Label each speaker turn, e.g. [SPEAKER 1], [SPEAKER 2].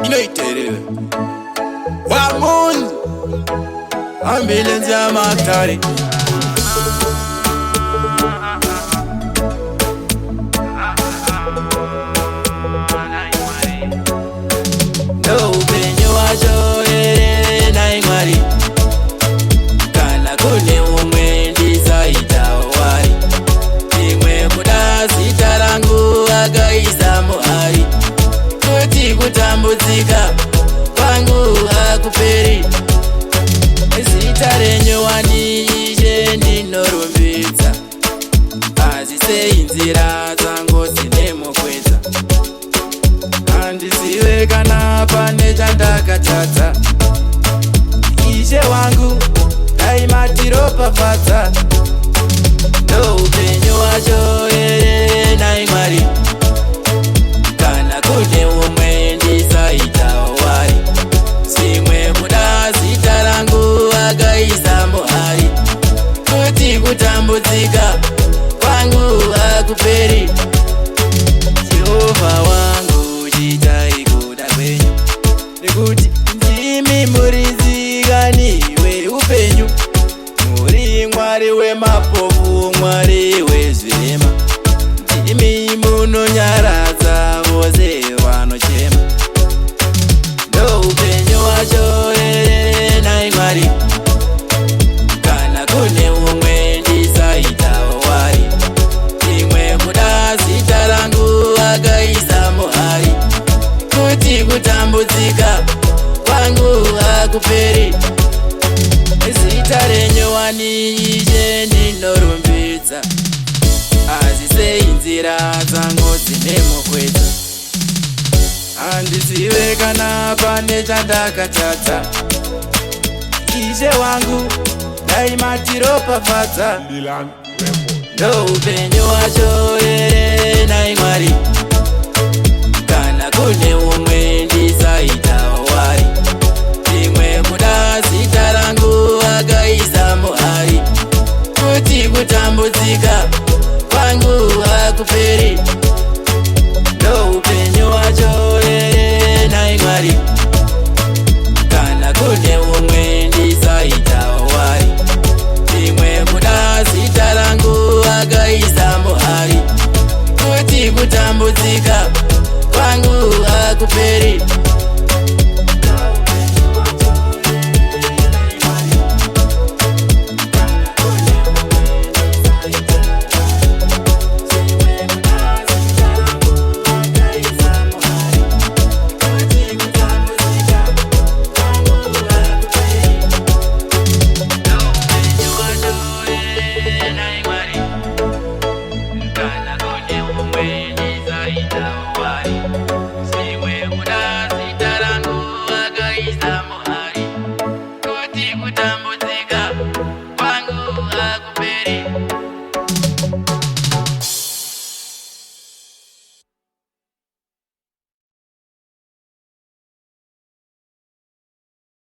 [SPEAKER 1] Inoiterewe Wamunzi Ambulance ya maktari No upenyo wacho ere na imwari Kana kune umwe ndisaita wari Imwe kuda zita rangu akaisa muhari Kuti kutambudzika kwangu hakuperi Zita renyowani ishe ndinorumbidza Asi sei nzira dzangu dzinemukwedza Handizive kana pane chandakatadza Ishe wangu daimatiriropafadza Ndo upenyu wacho ere naimwari Kana kune umwe ndisaita wari Simwe kuda zita rangu akaisa muhari Kuti kutambudzika kwangu hakuperi Jehovha wangu chitai kuda kwenyu Nekuti ndimi muridzi niwe upenyu Muri mwari wemapofu mwari wezvirema Ndimi munonyaradza vose vanochema Ndo upenyu wacho ere naimwari Kana kune umwe ndisaita wari Imwe kuda zita rangu akaisa muhari Kuti kutambudzika kwangu hakuperi Zita renyowani ishe ndinorumbidza Asi sei nzira dzangu dzinemukwedza Handizive kana pane chandakatadza Ishe wangu daimatiriropafadza Ndo upenyu wacho ere naimwari Kana kune umwe ndisaita wari Imwe kuda zita rangu akaisa muhari Kuti kutambudzika kwangu hakuperi Ndo upenyu wacho ere naimwari Kana kune umwe ndisaita wari Imwe kuda zita rangu akaisa muhari Kuti kutambudzika kwangu hakuperi